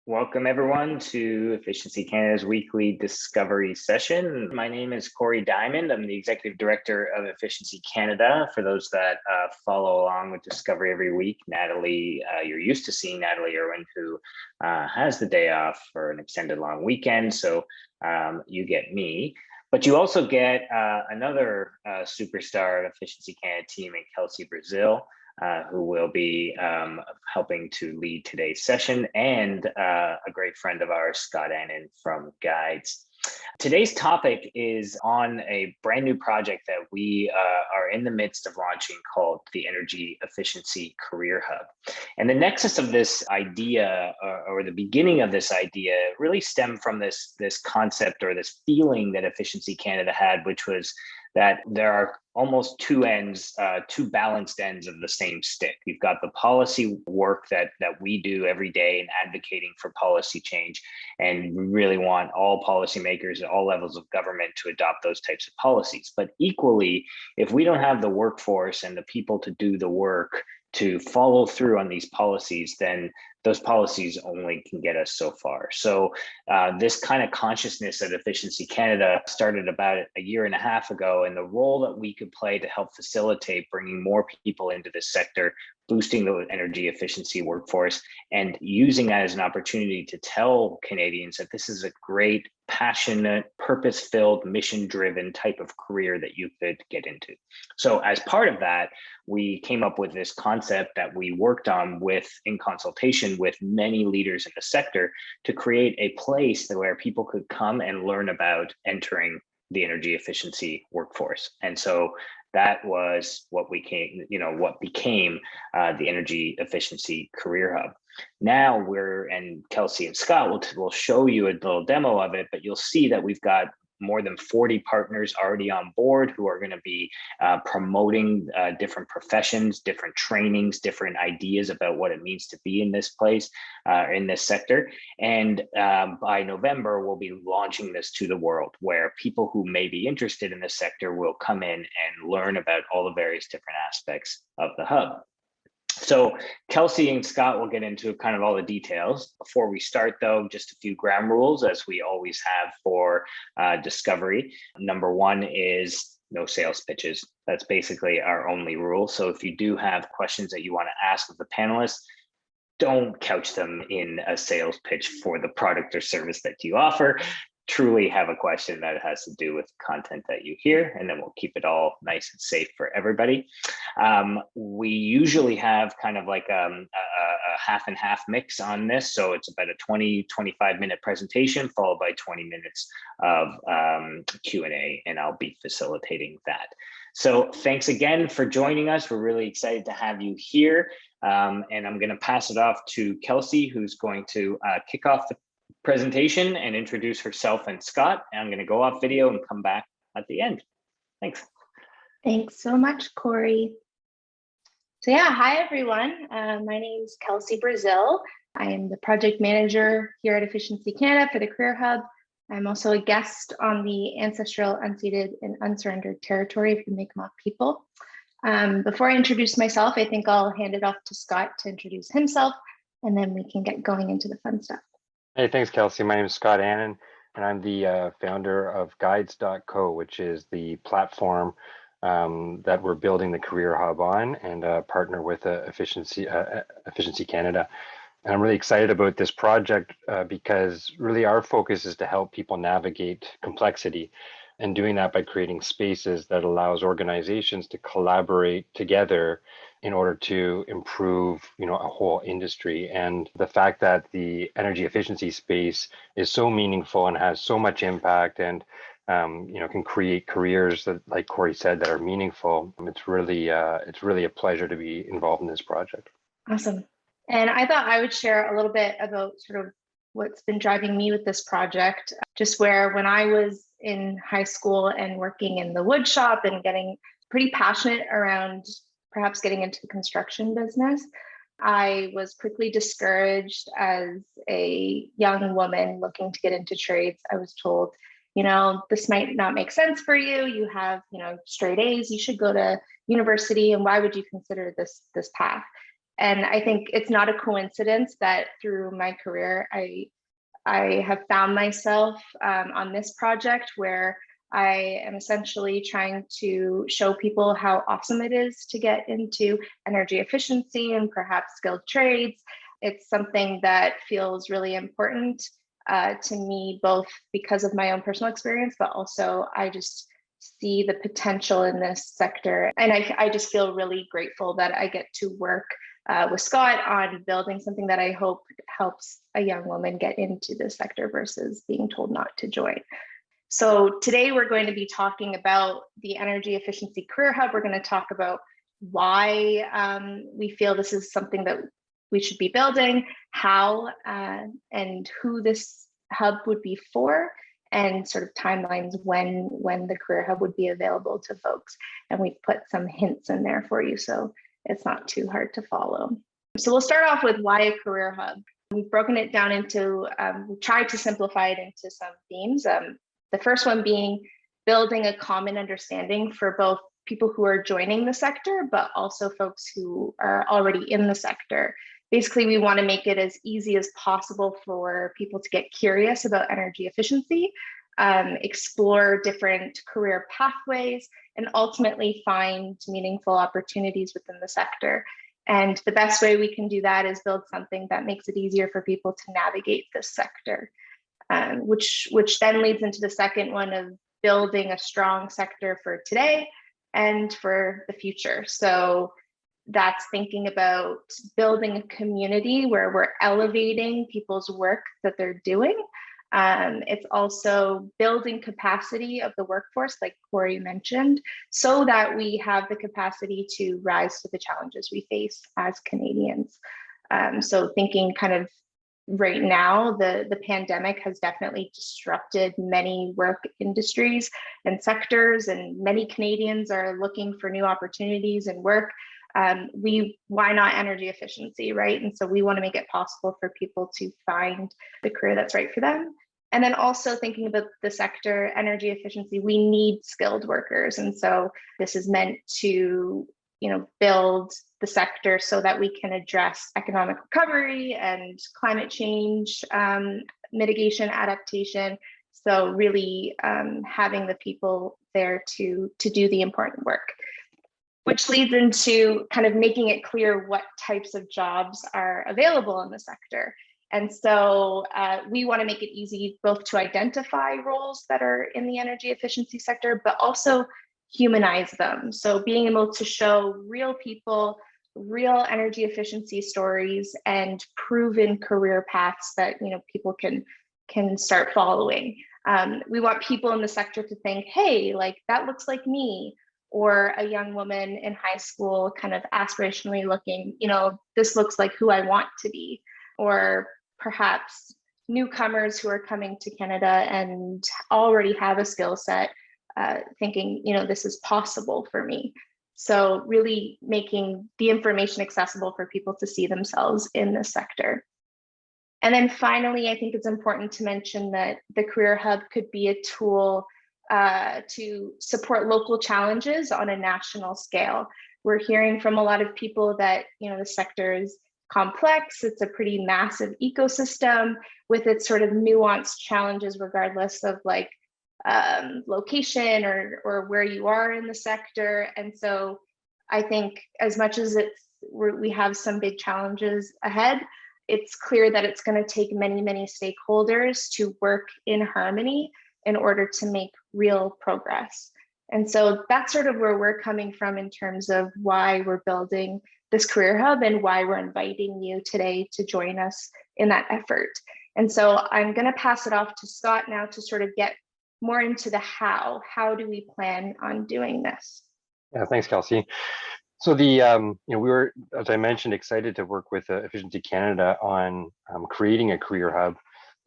Welcome everyone to Efficiency Canada's weekly discovery session. My name is Corey Diamond. I'm the Executive Director of Efficiency Canada. For those that follow along with Discovery every week, Natalie, you're used to seeing Natalie Irwin, who has the day off for an extended long weekend. So you get me. But you also get another superstar of Efficiency Canada team in Kelsey, Brasil. Who will be helping to lead today's session, and a great friend of ours, Scott Annan from Guides. Today's topic is on a brand new project that we are in the midst of launching called the Energy Efficiency Career Hub. And the nexus of this idea, or the beginning of this idea, really stemmed from this concept or this feeling that Efficiency Canada had, which was that there are almost two balanced ends of the same stick. You've got the policy work that we do every day in advocating for policy change, and we really want all policymakers at all levels of government to adopt those types of policies. But equally, if we don't have the workforce and the people to do the work to follow through on these policies, then those policies only can get us so far. So this kind of consciousness at Efficiency Canada started about a year and a half ago, and the role that we could play to help facilitate bringing more people into this sector, boosting the energy efficiency workforce, and using that as an opportunity to tell Canadians that this is a great, passionate, purpose-filled, mission-driven type of career that you could get into. So as part of that, we came up with this concept that we worked on in consultation with many leaders in the sector to create a place where people could come and learn about entering the energy efficiency workforce. And so that was what became the Energy Efficiency Career Hub. Now and Kelsey and Scott will show you a little demo of it, but you'll see that we've got more than 40 partners already on board who are going to be promoting different professions, different trainings, different ideas about what it means to be in this place, in this sector. And by November, we'll be launching this to the world, where people who may be interested in this sector will come in and learn about all the various different aspects of the hub. So Kelsey and Scott will get into kind of all the details. Before we start, though, just a few ground rules, as we always have for Discovery. Number one is no sales pitches. That's basically our only rule. So if you do have questions that you want to ask of the panelists, don't couch them in a sales pitch for the product or service that you offer. Truly have a question that has to do with content that you hear, and then we'll keep it all nice and safe for everybody. We usually have kind of like a half and half mix on this. So it's about a 25 minute presentation followed by 20 minutes of Q&A, and I'll be facilitating that. So thanks again for joining us. We're really excited to have you here. And I'm going to pass it off to Kelsey, who's going to kick off the presentation and introduce herself and Scott. And I'm going to go off video and come back at the end. Thanks. Thanks so much, Corey. So yeah, hi everyone. My name is Kelsey Brasil. I am the project manager here at Efficiency Canada for the Career Hub. I'm also a guest on the Ancestral, Unceded, and Unsurrendered Territory of the Mi'kmaq people. Before I introduce myself, I think I'll hand it off to Scott to introduce himself, and then we can get going into the fun stuff. Hey, thanks, Kelsey. My name is Scott Annan, and I'm the founder of Guides.co, which is the platform that we're building the Career Hub on, and partner with Efficiency Canada. And I'm really excited about this project because really our focus is to help people navigate complexity, and doing that by creating spaces that allows organizations to collaborate together in order to improve, a whole industry. And the fact that the energy efficiency space is so meaningful and has so much impact, and can create careers that, like Corey said, that are meaningful. It's really a pleasure to be involved in this project. Awesome. And I thought I would share a little bit about sort of what's been driving me with this project. Just where when I was in high school and working in the wood shop and getting pretty passionate around perhaps getting into the construction business, I was quickly discouraged as a young woman looking to get into trades. I was told, this might not make sense for you. You have, straight A's, you should go to university, and why would you consider this path? And I think it's not a coincidence that through my career, I have found myself on this project where I am essentially trying to show people how awesome it is to get into energy efficiency and perhaps skilled trades. It's something that feels really important to me, both because of my own personal experience, but also I just see the potential in this sector. And I just feel really grateful that I get to work with Scott on building something that I hope helps a young woman get into this sector versus being told not to join. So today we're going to be talking about the Energy Efficiency Career Hub. We're going to talk about why we feel this is something that we should be building, how and who this hub would be for, and sort of timelines when the Career Hub would be available to folks. And we've put some hints in there for you, so it's not too hard to follow. So we'll start off with why a Career Hub. We've broken it down into, we tried to simplify it into some themes. The first one being building a common understanding for both people who are joining the sector, but also folks who are already in the sector. Basically, we want to make it as easy as possible for people to get curious about energy efficiency, explore different career pathways, and ultimately find meaningful opportunities within the sector. And the best way we can do that is build something that makes it easier for people to navigate this sector, which then leads into the second one of building a strong sector for today and for the future. So that's thinking about building a community where we're elevating people's work that they're doing. It's also building capacity of the workforce, like Corey mentioned, so that we have the capacity to rise to the challenges we face as Canadians. So thinking kind of right now, the pandemic has definitely disrupted many work industries and sectors, and many Canadians are looking for new opportunities and work. Why not energy efficiency, right? And so we want to make it possible for people to find the career that's right for them. And then also thinking about the sector, energy efficiency, we need skilled workers. And so this is meant to, build the sector so that we can address economic recovery and climate change mitigation, adaptation. So really having the people there to do the important work, which leads into kind of making it clear what types of jobs are available in the sector. And so we want to make it easy both to identify roles that are in the energy efficiency sector, but also humanize them. So being able to show real people, real energy efficiency stories, and proven career paths that people can start following. We want people in the sector to think, hey, like that looks like me. Or a young woman in high school kind of aspirationally looking, this looks like who I want to be. Or perhaps newcomers who are coming to Canada and already have a skill set, thinking, this is possible for me. So really making the information accessible for people to see themselves in this sector. And then finally, I think it's important to mention that the Career Hub could be a tool to support local challenges on a national scale. We're hearing from a lot of people that the sector is complex. It's a pretty massive ecosystem with its sort of nuanced challenges, regardless of location or where you are in the sector. And so I think as much as we have some big challenges ahead, it's clear that it's going to take many, many stakeholders to work in harmony in order to make real progress. And so that's sort of where we're coming from in terms of why we're building this Career Hub and why we're inviting you today to join us in that effort. And so I'm going to pass it off to Scott now to sort of get more into the how. How do we plan on doing this? Yeah, thanks, Kelsey. So we were, as I mentioned, excited to work with Efficiency Canada on creating a Career Hub.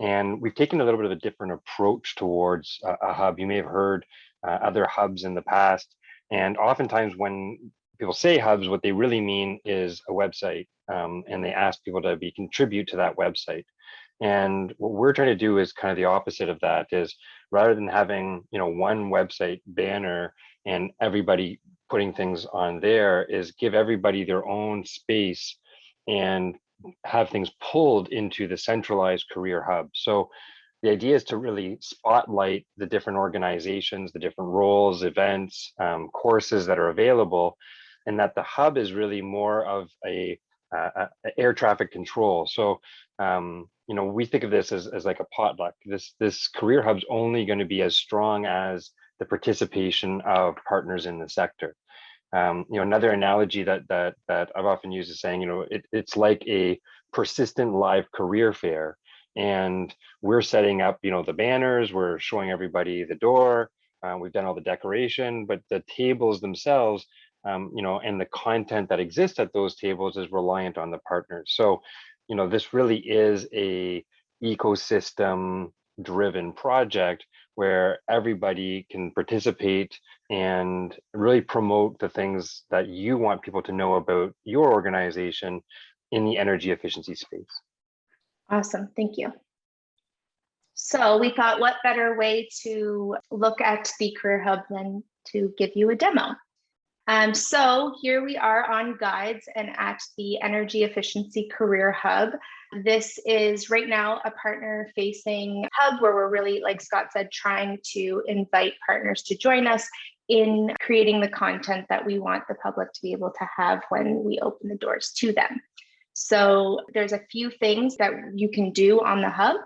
And we've taken a little bit of a different approach towards a hub. You may have heard other hubs in the past. And oftentimes when people say hubs, what they really mean is a website. And they ask people to contribute to that website. And what we're trying to do is kind of the opposite of that, is rather than having one website banner and everybody putting things on there, is give everybody their own space and have things pulled into the centralized career hub. So the idea is to really spotlight the different organizations, the different roles, events, courses that are available, and that the hub is really more of a air traffic control. So, we think of this as like a potluck. This career hub's only going to be as strong as the participation of partners in the sector. Another analogy that I've often used is saying, it's like a persistent live career fair, and we're setting up, the banners, we're showing everybody the door, we've done all the decoration, but the tables themselves, and the content that exists at those tables is reliant on the partners. So, this really is a ecosystem driven project where everybody can participate and really promote the things that you want people to know about your organization in the energy efficiency space. Awesome, thank you. So we thought, what better way to look at the Career Hub than to give you a demo. So here we are on Guides and at the Energy Efficiency Career Hub. This is right now a partner-facing hub where we're really, like Scott said, trying to invite partners to join us in creating the content that we want the public to be able to have when we open the doors to them. So there's a few things that you can do on the hub.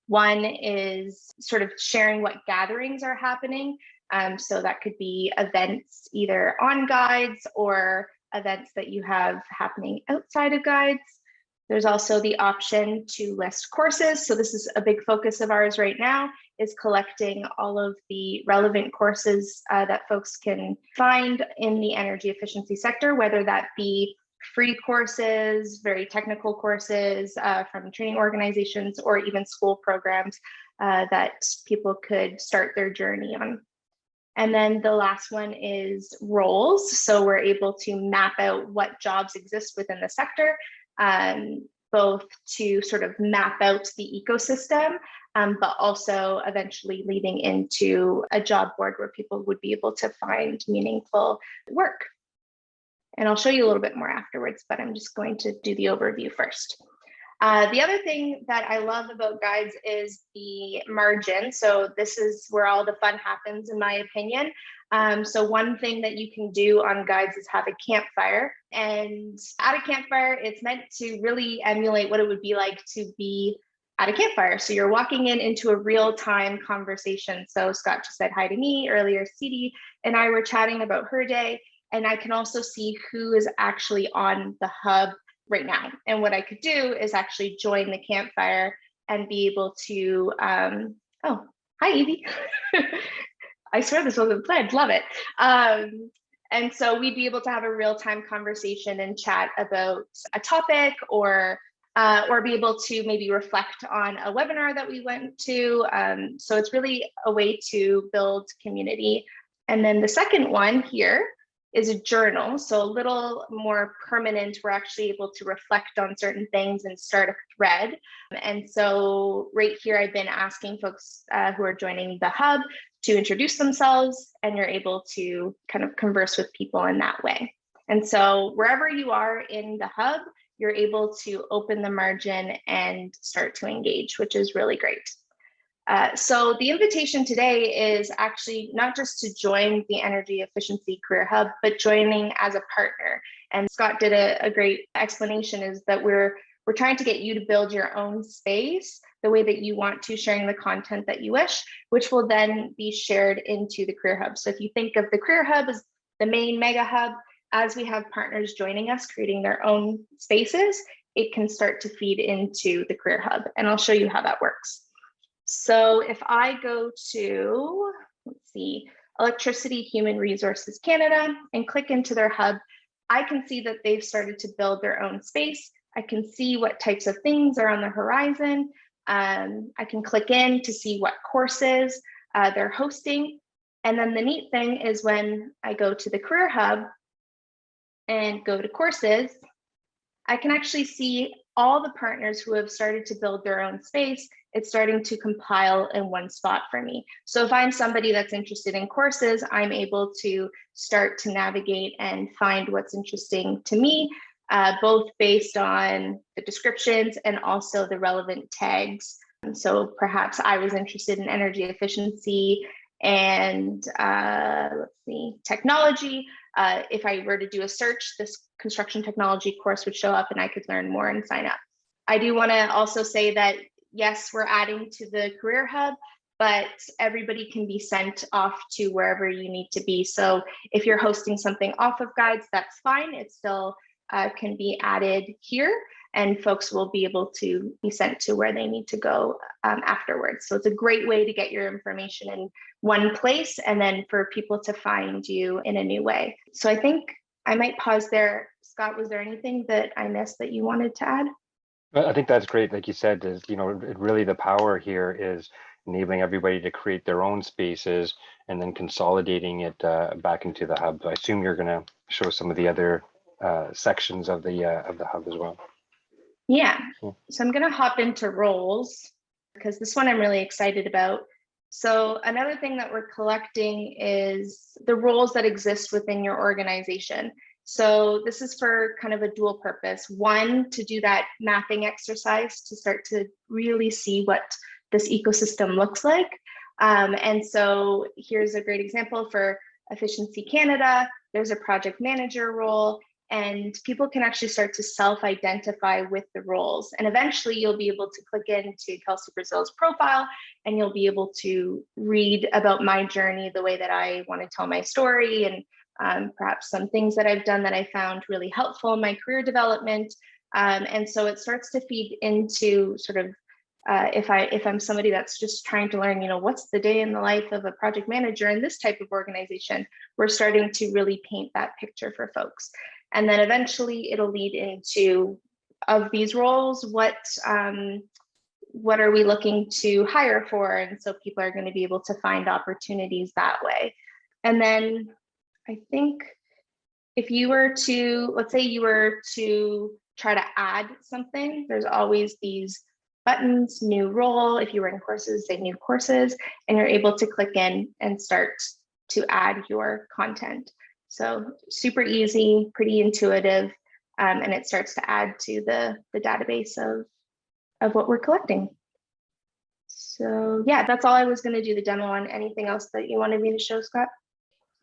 One is sort of sharing what gatherings are happening. So that could be events either on Guides or events that you have happening outside of Guides. There's also the option to list courses. So this is a big focus of ours right now, is collecting all of the relevant courses that folks can find in the energy efficiency sector, whether that be free courses, very technical courses from training organizations, or even school programs that people could start their journey on. And then the last one is roles. So we're able to map out what jobs exist within the sector, both to sort of map out the ecosystem, but also eventually leading into a job board where people would be able to find meaningful work. And I'll show you a little bit more afterwards, but I'm just going to do the overview first. The other thing that I love about Guides is the margin. So this is where all the fun happens, in my opinion. So one thing that you can do on Guides is have a campfire. And at a campfire, it's meant to really emulate what it would be like to be at a campfire. So you're walking into a real-time conversation. So Scott just said hi to me earlier. Cede and I were chatting about her day. And I can also see who is actually on the hub right now. And what I could do is actually join the campfire and be able to, oh, hi, Evie. I swear this wasn't planned, love it. And so we'd be able to have a real-time conversation and chat about a topic, or be able to maybe reflect on a webinar that we went to. So it's really a way to build community. And then the second one here is a journal, so a little more permanent. We're actually able to reflect on certain things and start a thread. And so right here, I've been asking folks who are joining the hub to introduce themselves, and you're able to kind of converse with people in that way. And so wherever you are in the hub, you're able to open the margin and start to engage, which is really great. So the invitation today is actually not just to join the Energy Efficiency Career Hub, but joining as a partner. And Scott did a great explanation, is that we're trying to get you to build your own space the way that you want to, sharing the content that you wish, which will then be shared into the Career Hub. So if you think of the Career Hub as the main mega hub, as we have partners joining us, creating their own spaces, it can start to feed into the Career Hub. And I'll show you how that works. So if I go to, let's see, Electricity Human Resources Canada and click into their hub, I can see that they've started to build their own space. I can see what types of things are on the horizon. I can click in to see what courses they're hosting. And then the neat thing is when I go to the Career Hub and go to courses, I can actually see all the partners who have started to build their own space. It's starting to compile in one spot for me. So if I'm somebody that's interested in courses, I'm able to start to navigate and find what's interesting to me. both based on the descriptions and also the relevant tags. So perhaps I was interested in energy efficiency and technology. If I were to do a search, this construction technology course would show up and I could learn more and sign up. I do want to also say that, yes, we're adding to the Career Hub, but everybody can be sent off to wherever you need to be. So if you're hosting something off of Guides, that's fine. It still can be added here, and folks will be able to be sent to where they need to go afterwards. So it's a great way to get your information in one place and then for people to find you in a new way. So I think I might pause there. Scott, was there anything that I missed that you wanted to add? I think that's great. Like you said, is, really the power here is enabling everybody to create their own spaces and then consolidating it back into the hub. I assume you're going to show some of the other sections of the hub as well. Yeah. So I'm going to hop into roles because this one I'm really excited about. So another thing that we're collecting is the roles that exist within your organization. So this is for kind of a dual purpose. One, to do that mapping exercise to start to really see what this ecosystem looks like. And so here's a great example for Efficiency Canada. There's a project manager role, and people can actually start to self-identify with the roles. And eventually you'll be able to click into Kelsey Brasil's profile and you'll be able to read about my journey, the way that I want to tell my story, and perhaps some things that I've done that I found really helpful in my career development. And so it starts to feed into sort of, if I'm somebody that's just trying to learn, what's the day in the life of a project manager in this type of organization, we're starting to really paint that picture for folks. And then eventually it'll lead into, of these roles, what are we looking to hire for? And so people are going to be able to find opportunities that way. And then I think if you were to, let's say you were to try to add something, there's always these buttons, new role. If you were in courses, say new courses, and you're able to click in and start to add your content. So super easy, pretty intuitive, and it starts to add to the database of what we're collecting. So yeah, that's all I was going to do the demo on. Anything else that you wanted me to show, Scott?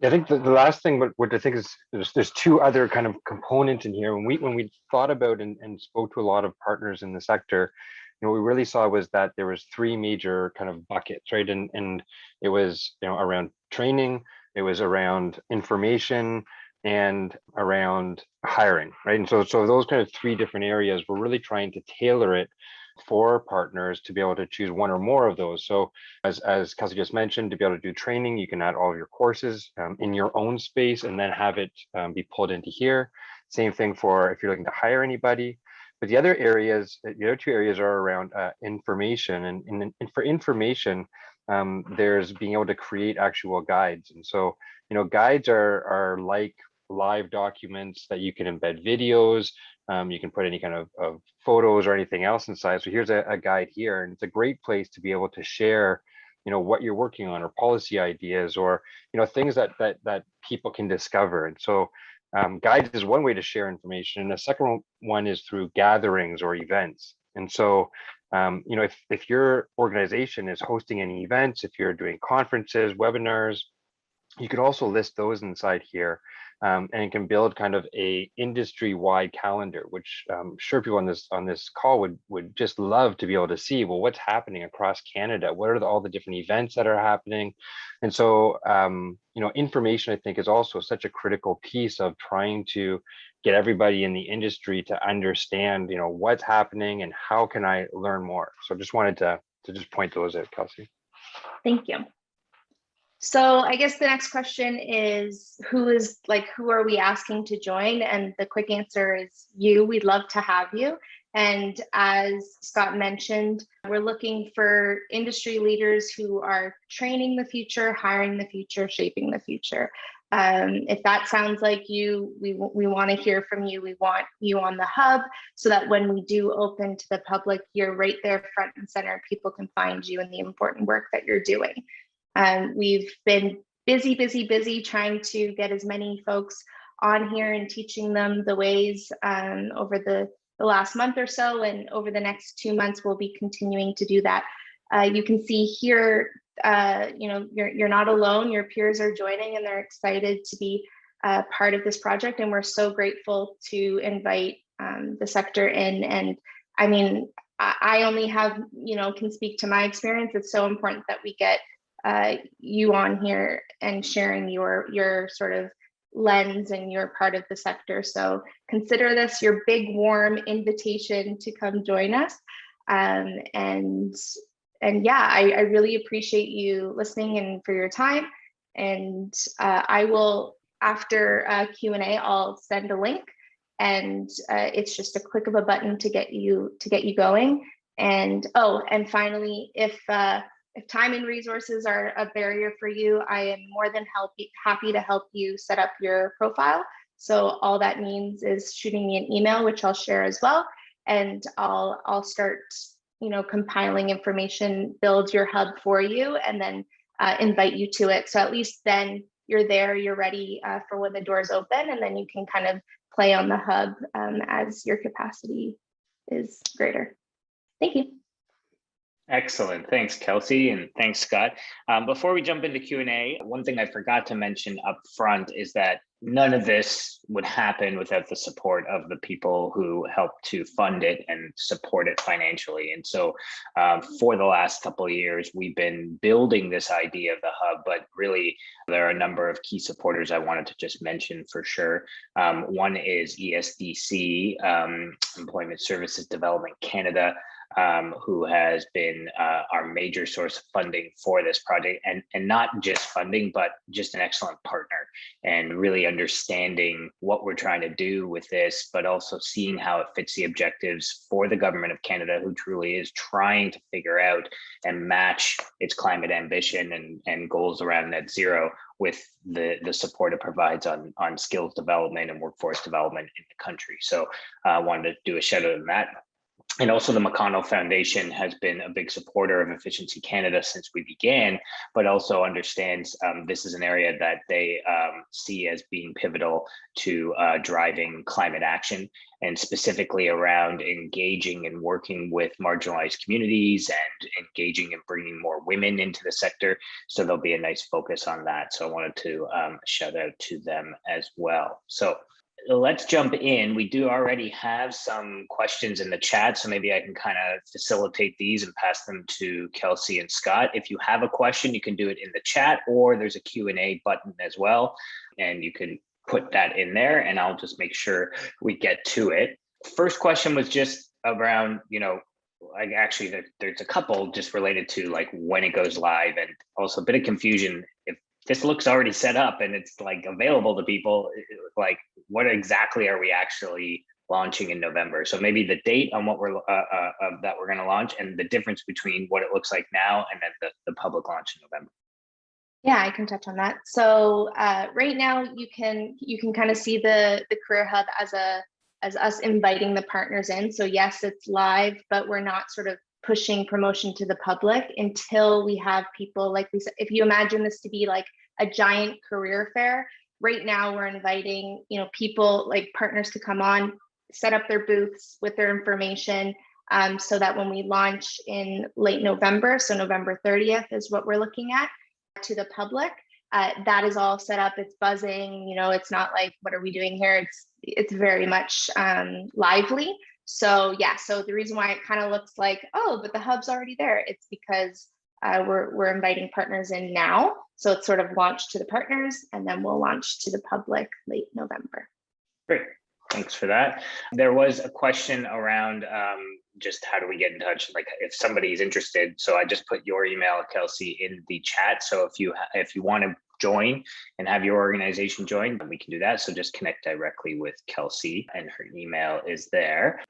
I think the last thing, what I think is there's two other kind of components in here. When we thought about and spoke to a lot of partners in the sector, what we really saw was that there was three major kind of buckets, right? And it was around training, it was around information, and around hiring, right? And so those kind of three different areas, we're really trying to tailor it for partners to be able to choose one or more of those. So as Kelsey just mentioned, to be able to do training, you can add all of your courses in your own space and then have it be pulled into here. Same thing for if you're looking to hire anybody. But the other areas, the other two areas are around information. And for information, there's being able to create actual guides. And so, guides are like live documents that you can embed videos. You can put any kind of photos or anything else inside. So here's a guide here, and it's a great place to be able to share, what you're working on or policy ideas or, things that people can discover. And so guides is one way to share information. And the second one is through gatherings or events. And so, if your organization is hosting any events, if you're doing conferences, webinars, you could also list those inside here. And it can build kind of a industry-wide calendar, which I'm sure people on this call would just love to be able to see, well, what's happening across Canada? What are all the different events that are happening? And so, information, I think, is also such a critical piece of trying to get everybody in the industry to understand, what's happening and how can I learn more? So I just wanted to just point those out, Kelsey. Thank you. So I guess the next question is, who are we asking to join? And the quick answer is you. We'd love to have you. And as Scott mentioned, we're looking for industry leaders who are training the future, hiring the future, shaping the future. If that sounds like you, we want to hear from you. We want you on the hub so that when we do open to the public, you're right there front and center. People can find you and the important work that you're doing. We've been busy trying to get as many folks on here and teaching them the ways over the last month or so, and over the next 2 months, we'll be continuing to do that. You can see here, you're not alone. Your peers are joining, and they're excited to be part of this project. And we're so grateful to invite the sector in. And I mean, I only have, can speak to my experience. It's so important that we get you on here and sharing your sort of lens, and you're part of the sector. So consider this your big warm invitation to come join us. And yeah, I really appreciate you listening and for your time. And I will, after Q&A, I'll send a link, and it's just a click of a button to get you going. And and finally, if time and resources are a barrier for you, I am more than happy to help you set up your profile. So all that means is shooting me an email, which I'll share as well, and I'll start compiling information, build your hub for you, and then invite you to it. So at least then you're there, you're ready for when the doors open, and then you can kind of play on the hub as your capacity is greater. Thank you. Excellent. Thanks, Kelsey, and thanks, Scott. Before we jump into Q&A, one thing I forgot to mention up front is that none of this would happen without the support of the people who helped to fund it and support it financially. And so for the last couple of years, we've been building this idea of the hub, but really there are a number of key supporters I wanted to just mention for sure. One is ESDC, Employment Services Development Canada, who has been our major source of funding for this project, and not just funding, but just an excellent partner, and really understanding what we're trying to do with this, but also seeing how it fits the objectives for the government of Canada, who truly is trying to figure out and match its climate ambition and goals around net zero with the support it provides on skills development and workforce development in the country. So I wanted to do a shout out on that. And also the McConnell Foundation has been a big supporter of Efficiency Canada since we began, but also understands this is an area that they see as being pivotal to driving climate action, and specifically around engaging and working with marginalized communities and engaging and bringing more women into the sector. So there'll be a nice focus on that. So I wanted to shout out to them as well. So let's jump in. We do already have some questions in the chat, so maybe I can kind of facilitate these and pass them to Kelsey and Scott. If you have a question, you can do it in the chat, or there's a Q&A button as well, and you can put that in there, and I'll just make sure we get to it. First question was just around, like actually there's a couple just related to like when it goes live, and also a bit of confusion if this looks already set up and it's like available to people, like what exactly are we actually launching in November? So maybe the date on what we're that we're going to launch, and the difference between what it looks like now and then the public launch in November. Yeah, I can touch on that. So right now you can kind of see the Career Hub as us inviting the partners in. So yes, it's live, but we're not sort of pushing promotion to the public until we have people, like we said, if you imagine this to be like a giant career fair. Right now we're inviting, people like partners to come on, set up their booths with their information, so that when we launch in late November, so November 30th is what we're looking at, to the public, that is all set up. It's buzzing, it's not like, what are we doing here? It's very much lively. So yeah, so the reason why it kind of looks like, oh, but the hub's already there, it's because we're inviting partners in now. So it's sort of launched to the partners, and then we'll launch to the public late November. Great, thanks for that. There was a question around just how do we get in touch, like if somebody's interested. So I just put your email, Kelsey, in the chat. So if you want to join and have your organization join, we can do that. So just connect directly with Kelsey, and her email is there.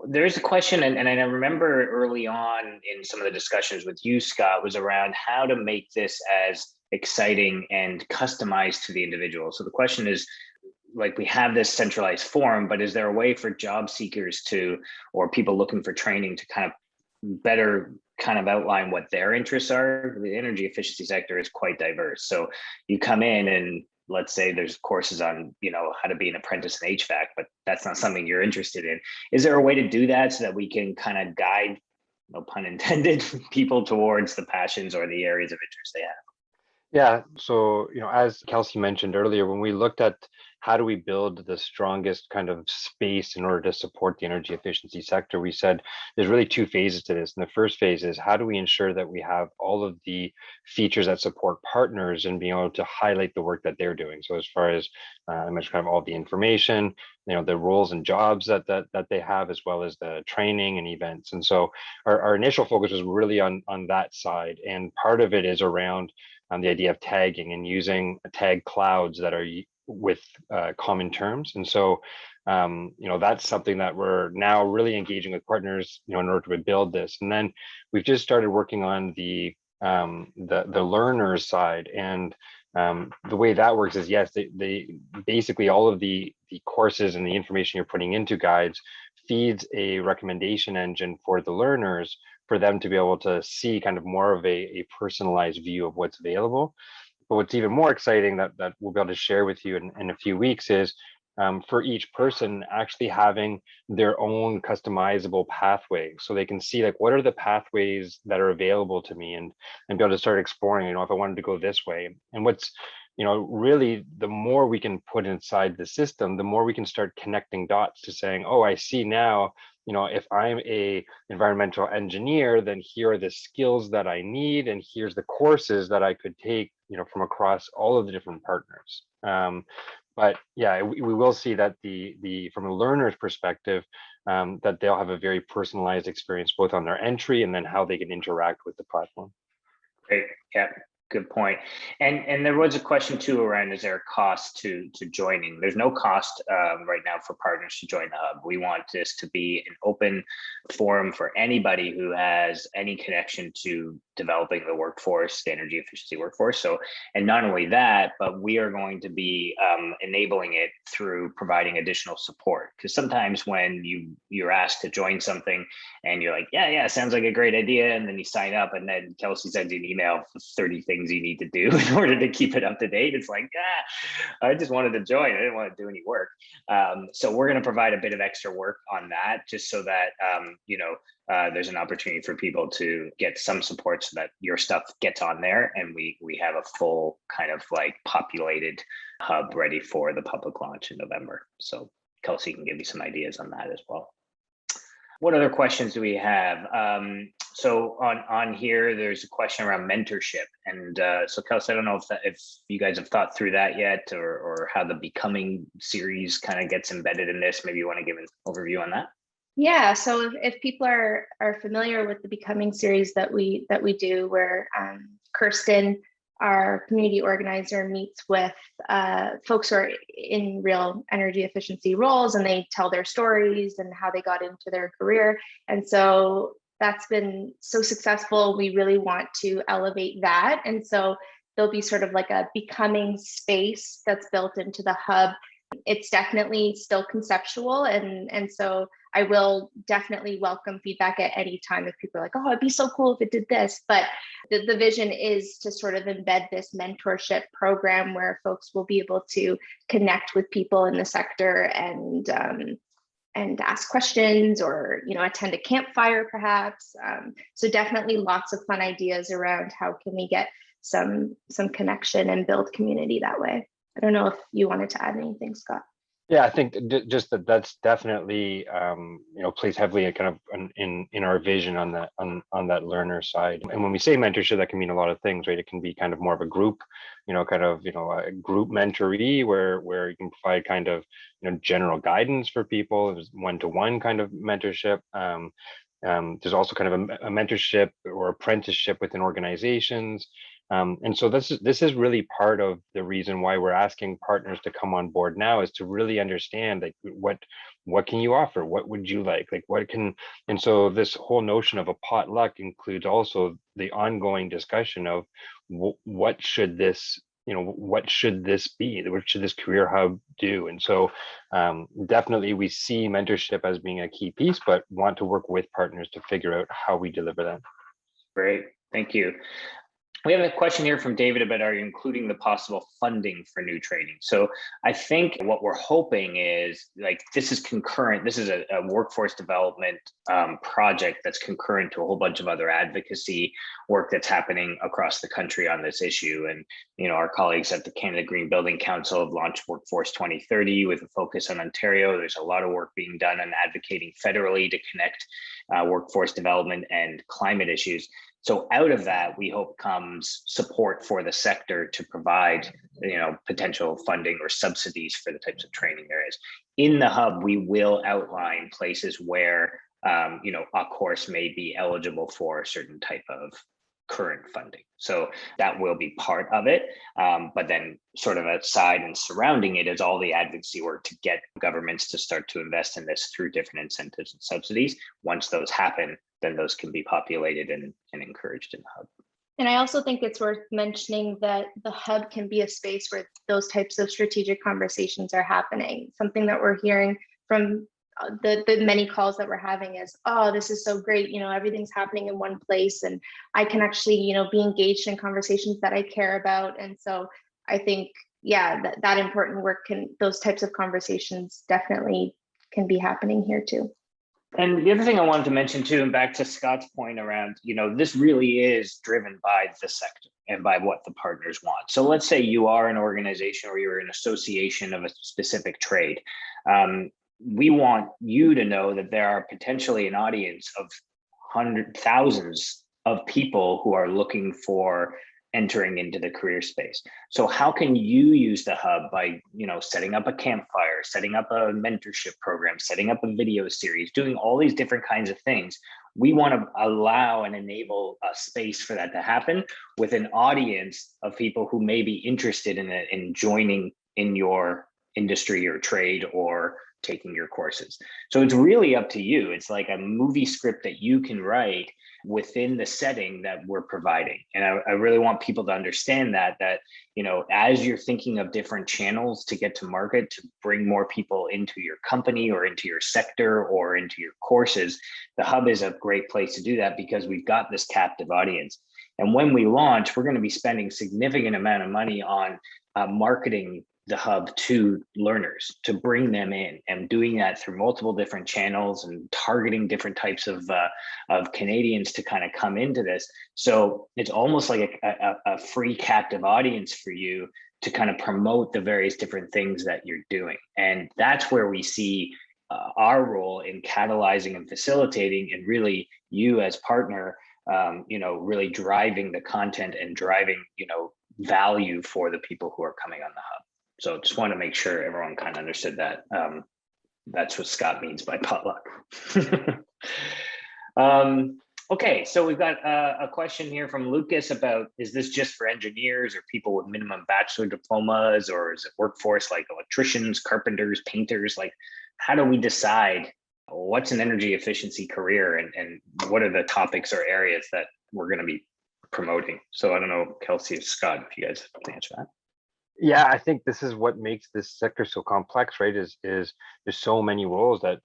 There's a question, and I remember early on in some of the discussions with you, Scott, was around how to make this as exciting and customized to the individual. So the question is, like, we have this centralized forum, but is there a way for job seekers or people looking for training to kind of better kind of outline what their interests are? The energy efficiency sector is quite diverse. So you come in and let's say there's courses on, how to be an apprentice in HVAC, but that's not something you're interested in. Is there a way to do that so that we can kind of guide, no pun intended, people towards the passions or the areas of interest they have? Yeah, so as Kelsey mentioned earlier, when we looked at how do we build the strongest kind of space in order to support the energy efficiency sector, we said there's really two phases to this. And the first phase is how do we ensure that we have all of the features that support partners and being able to highlight the work that they're doing. So as far as I mentioned, kind of all the information, the roles and jobs that they have, as well as the training and events. And so our initial focus was really on that side, and part of it is around the idea of tagging and using tag clouds that are with common terms. And so, that's something that we're now really engaging with partners, in order to build this. And then we've just started working on the learners side. And the way that works is, yes, they basically all of the courses and the information you're putting into guides feeds a recommendation engine for the learners, for them to be able to see kind of more of a personalized view of what's available. But what's even more exciting that we'll be able to share with you in a few weeks is for each person actually having their own customizable pathway, so they can see like what are the pathways that are available to me, and be able to start exploring, if I wanted to go this way. And what's really, the more we can put inside the system, the more we can start connecting dots to saying, oh, I see now, if I'm a environmental engineer, then here are the skills that I need, and here's the courses that I could take, from across all of the different partners. But yeah, we will see that the from a learner's perspective, that they'll have a very personalized experience, both on their entry and then how they can interact with the platform. Great. Yeah. Good point. And there was a question too around, is there a cost to joining? There's no cost right now for partners to join the hub. We want this to be an open forum for anybody who has any connection to developing the workforce, the energy efficiency workforce. So, and not only that, but we are going to be enabling it through providing additional support. Because sometimes when you're asked to join something and you're like, yeah, sounds like a great idea, and then you sign up, and then Kelsey sends you an email with 30 things you need to do in order to keep it up to date. It's like, I just wanted to join. I didn't want to do any work. So we're going to provide a bit of extra work on that, just so that, there's an opportunity for people to get some support so that your stuff gets on there, and we have a full kind of like populated hub ready for the public launch in November. So Kelsey can give you some ideas on that as well. What other questions do we have? So on here, there's a question around mentorship. And so Kelsey, I don't know if you guys have thought through that yet, or how the Becoming series kind of gets embedded in this. Maybe you want to give an overview on that? Yeah, so if people are familiar with the Becoming series that we do, where Kirsten, our community organizer, meets with folks who are in real energy efficiency roles, and they tell their stories and how they got into their career. And so that's been so successful. We really want to elevate that. And so there'll be sort of like a Becoming space that's built into the hub. It's definitely still conceptual. And so I will definitely welcome feedback at any time if people are like, oh, it'd be so cool if it did this. But the vision is to sort of embed this mentorship program where folks will be able to connect with people in the sector and ask questions, or attend a campfire perhaps. So definitely lots of fun ideas around how can we get some connection and build community that way. I don't know if you wanted to add anything, Scott. Yeah, I think just that's definitely plays heavily kind of in our vision on that learner side. And when we say mentorship, that can mean a lot of things, right? It can be kind of more of a group, a group mentoree where you can provide kind of general guidance for people. There's one-to-one kind of mentorship. There's also kind of a mentorship or apprenticeship within organizations. And so this is really part of the reason why we're asking partners to come on board now, is to really understand like what can you offer, what would you like what can. And so this whole notion of a potluck includes also the ongoing discussion of what should this be, what should this career hub do. And so definitely we see mentorship as being a key piece, but want to work with partners to figure out how we deliver that. Great, thank you. We have a question here from David about, are you including the possible funding for new training? So I think what we're hoping is, like, this is concurrent. This is a workforce development project that's concurrent to a whole bunch of other advocacy work that's happening across the country on this issue. And, our colleagues at the Canada Green Building Council have launched Workforce 2030 with a focus on Ontario. There's a lot of work being done on advocating federally to connect workforce development and climate issues. So out of that, we hope comes support for the sector to provide, potential funding or subsidies for the types of training there is. In the hub, we will outline places where, a course may be eligible for a certain type of current funding. So that will be part of it. But then sort of outside and surrounding it is all the advocacy work to get governments to start to invest in this through different incentives and subsidies. Once those happen, then those can be populated and encouraged in the hub. And I also think it's worth mentioning that the hub can be a space where those types of strategic conversations are happening. Something that we're hearing from the many calls that we're having is, oh, this is so great. Everything's happening in one place, and I can actually, be engaged in conversations that I care about. And so I think, that important work those types of conversations definitely can be happening here too. And the other thing I wanted to mention too, and back to Scott's point around, this really is driven by the sector and by what the partners want. So let's say you are an organization or you're an association of a specific trade. We want you to know that there are potentially an audience of thousands of people who are looking for entering into the career space. So how can you use the hub by, setting up a campfire, setting up a mentorship program, setting up a video series, doing all these different kinds of things? We want to allow and enable a space for that to happen with an audience of people who may be interested in it, in joining in your industry or trade or taking your courses. So it's really up to you. It's like a movie script that you can write within the setting that we're providing. And I really want people to understand that, as you're thinking of different channels to get to market, to bring more people into your company or into your sector or into your courses, the hub is a great place to do that because we've got this captive audience. And when we launch, we're going to be spending significant amount of money on marketing the hub to learners, to bring them in, and doing that through multiple different channels and targeting different types of Canadians to kind of come into this. So it's almost like a free captive audience for you to kind of promote the various different things that you're doing. And that's where we see our role in catalyzing and facilitating, and really you as partner, really driving the content and driving, value for the people who are coming on the hub. So just want to make sure everyone kind of understood that. That's what Scott means by potluck. Okay, so we've got a question here from Lucas about, is this just for engineers or people with minimum bachelor diplomas, or is it workforce like electricians, carpenters, painters? Like, how do we decide what's an energy efficiency career, and what are the topics or areas that we're going to be promoting? So I don't know, Kelsey or Scott, if you guys can answer that. Yeah, I think this is what makes this sector so complex, right? Is there's so many roles that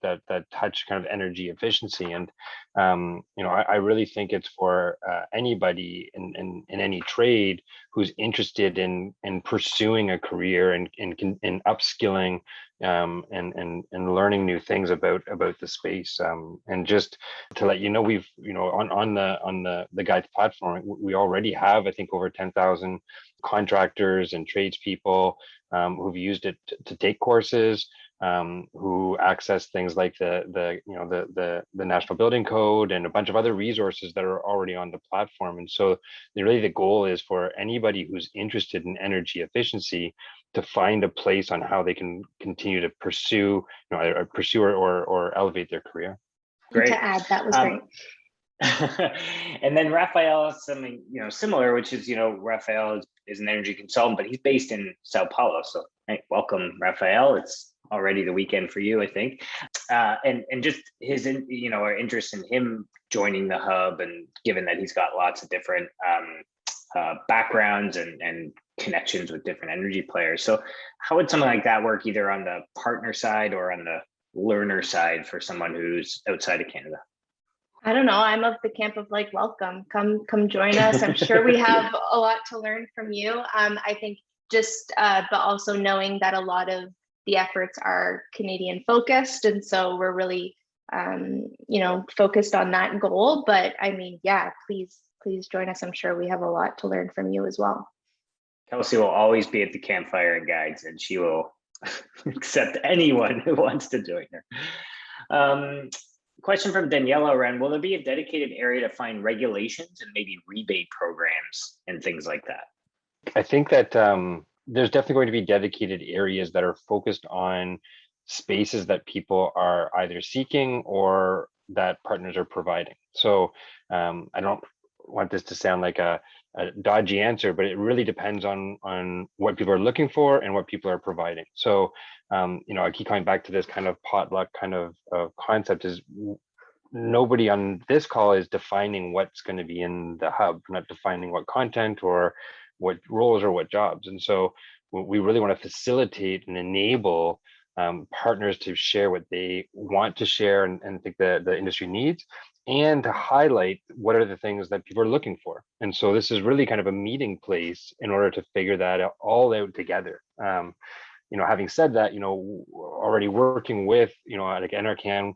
touch kind of energy efficiency, and I really think it's for anybody in any trade who's interested in pursuing a career and in upskilling and learning new things about the space. And just to let you know, we've on the Guides platform, we already have, I think, over 10,000 contractors and tradespeople who've used it to take courses, who access things like the National Building Code and a bunch of other resources that are already on the platform. And so really the goal is for anybody who's interested in energy efficiency to find a place on how they can continue to pursue or elevate their career. Great. To add, that was great. And then Raphael has something similar, which is Raphael is an energy consultant, but he's based in Sao Paulo. So hey, welcome, Raphael. It's already the weekend for you, I think. And just his our interest in him joining the hub, and given that he's got lots of different backgrounds and connections with different energy players. So how would something like that work, either on the partner side or on the learner side, for someone who's outside of Canada? I don't know. I'm of the camp of like, welcome, come join us. I'm sure we have a lot to learn from you. I think but also knowing that a lot of the efforts are Canadian focused. And so we're really, focused on that goal. But I mean, yeah, please join us. I'm sure we have a lot to learn from you as well. Kelsey will always be at the campfire and guides, and she will accept anyone who wants to join her. Question from Daniela Wren, will there be a dedicated area to find regulations and maybe rebate programs and things like that? I think that there's definitely going to be dedicated areas that are focused on spaces that people are either seeking or that partners are providing. So I don't want this to sound like a dodgy answer, but it really depends on what people are looking for and what people are providing. So I keep coming back to this kind of potluck kind of concept is nobody on this call is defining what's going to be in the hub, not defining what content or what roles or what jobs. And so we really want to facilitate and enable partners to share what they want to share and think the industry needs, and to highlight what are the things that people are looking for. And so this is really kind of a meeting place in order to figure that all out together. Having said that, already working with, like NRCan,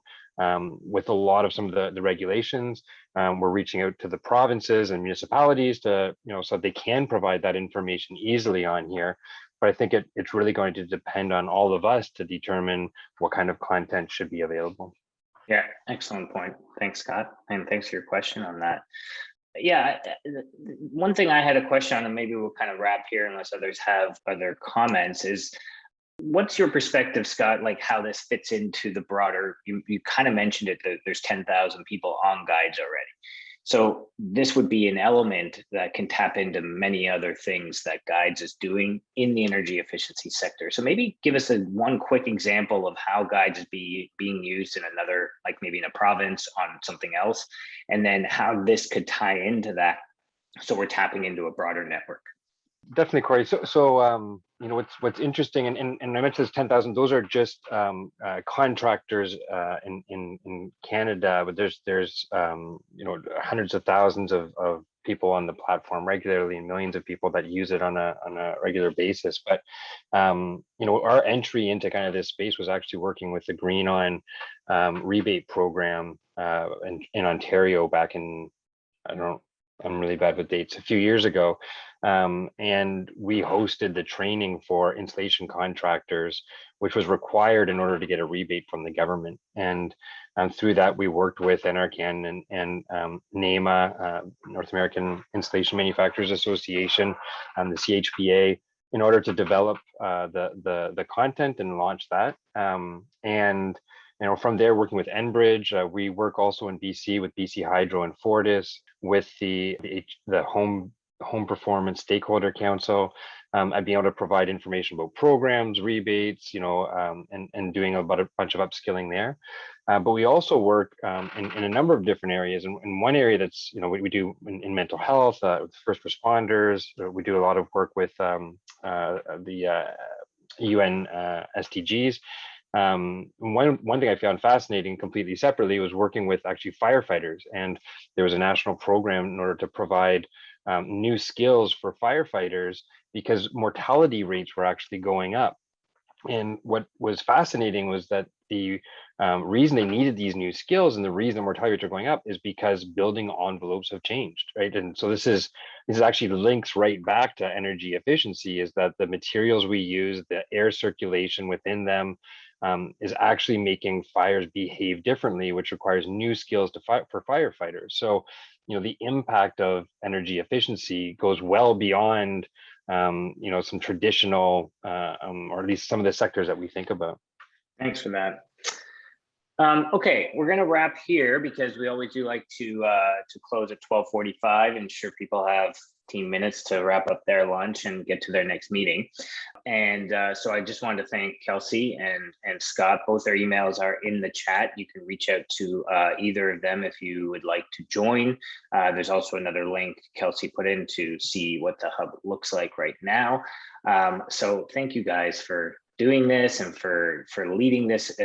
with a lot of some of the regulations, we're reaching out to the provinces and municipalities to, so they can provide that information easily on here. But I think it's really going to depend on all of us to determine what kind of content should be available. Yeah, excellent point. Thanks, Scott. And thanks for your question on that. Yeah, one thing I had a question on, and maybe we'll kind of wrap here unless others have other comments, is what's your perspective, Scott, like how this fits into the broader, you kind of mentioned it, that there's 10,000 people on guides already. So this would be an element that can tap into many other things that Guides is doing in the energy efficiency sector. So maybe give us one quick example of how Guides is being used in another, like maybe in a province on something else, and then how this could tie into that. So we're tapping into a broader network. Definitely, Corey. So what's interesting, and I mentioned this 10,000. Those are just contractors in Canada, but there's hundreds of thousands of people on the platform regularly, and millions of people that use it on a regular basis. But our entry into kind of this space was actually working with the Green On rebate program in Ontario back in, I'm really bad with dates, a few years ago. And we hosted the training for installation contractors, which was required in order to get a rebate from the government. And through that, we worked with NRCan and NAMA, North American Installation Manufacturers Association, the CHPA, in order to develop the content and launch that. And from there, working with Enbridge, we work also in BC with BC Hydro and Fortis, with the Home Performance Stakeholder Council. I'd be able to provide information about programs, rebates, and doing a bunch of upskilling there. But we also work in a number of different areas. And one area that's, we do in mental health, with first responders. We do a lot of work with the UN SDGs. One thing I found fascinating completely separately was working with actually firefighters, and there was a national program in order to provide new skills for firefighters because mortality rates were actually going up. And what was fascinating was that the reason they needed these new skills and the reason mortality rates are going up is because building envelopes have changed, right? And so this is actually links right back to energy efficiency, is that the materials we use, the air circulation within them, is actually making fires behave differently, which requires new skills for firefighters. So, the impact of energy efficiency goes well beyond, some traditional, or at least some of the sectors that we think about. Thanks for that. Okay, we're going to wrap here because we always do like to close at 12:45, ensure people have 15 minutes to wrap up their lunch and get to their next meeting. And so I just wanted to thank Kelsey and Scott. Both their emails are in the chat. You can reach out to either of them if you would like to join. There's also another link Kelsey put in to see what the hub looks like right now. So thank you guys for doing this and for leading this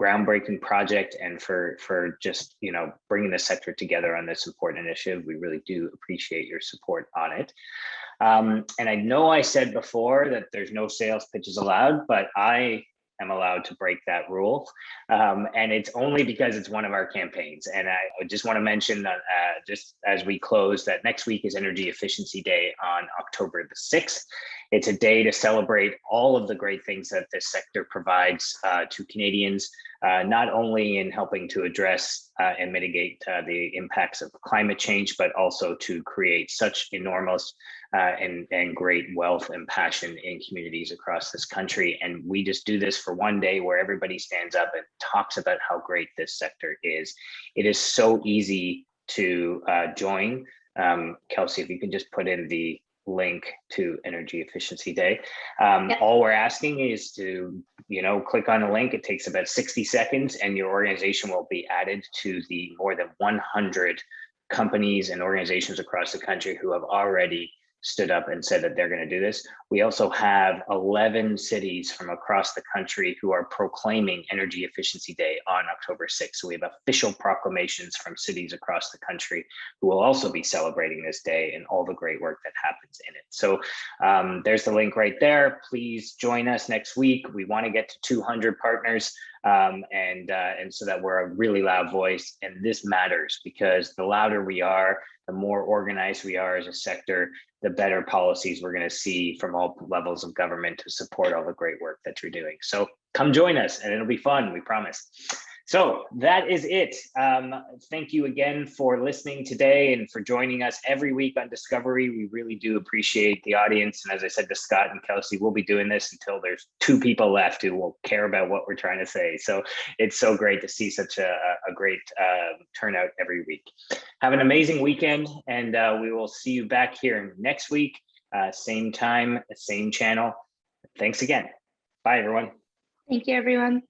groundbreaking project and for just, you know, bringing the sector together on this important initiative. We really do appreciate your support on it. And I know I said before that there's no sales pitches allowed, but I am allowed to break that rule. And it's only because it's one of our campaigns. And I just want to mention that just as we close, that next week is Energy Efficiency Day on October the 6th. It's a day to celebrate all of the great things that this sector provides to Canadians, not only in helping to address and mitigate the impacts of climate change, but also to create such enormous and great wealth and passion in communities across this country. And we just do this for one day where everybody stands up and talks about how great this sector is. It is so easy to join. Kelsey, if you can just put in the link to Energy Efficiency Day. All we're asking is to, you know, click on the link. It takes about 60 seconds and your organization will be added to the more than 100 companies and organizations across the country who have already stood up and said that they're going to do this. We also have 11 cities from across the country who are proclaiming Energy Efficiency Day on October 6th. So we have official proclamations from cities across the country who will also be celebrating this day and all the great work that happens in it. So there's the link right there. Please join us next week. We want to get to 200 partners. And so that we're a really loud voice, and this matters because the louder we are, the more organized we are as a sector, the better policies we're going to see from all levels of government to support all the great work that you're doing. So come join us and it'll be fun, we promise. So that is it. Thank you again for listening today and for joining us every week on Discovery. We really do appreciate the audience. And as I said to Scott and Kelsey, we'll be doing this until there's 2 people left who will care about what we're trying to say. So it's so great to see such a great turnout every week. Have an amazing weekend, and we will see you back here next week, same time, same channel. Thanks again. Bye, everyone. Thank you, everyone.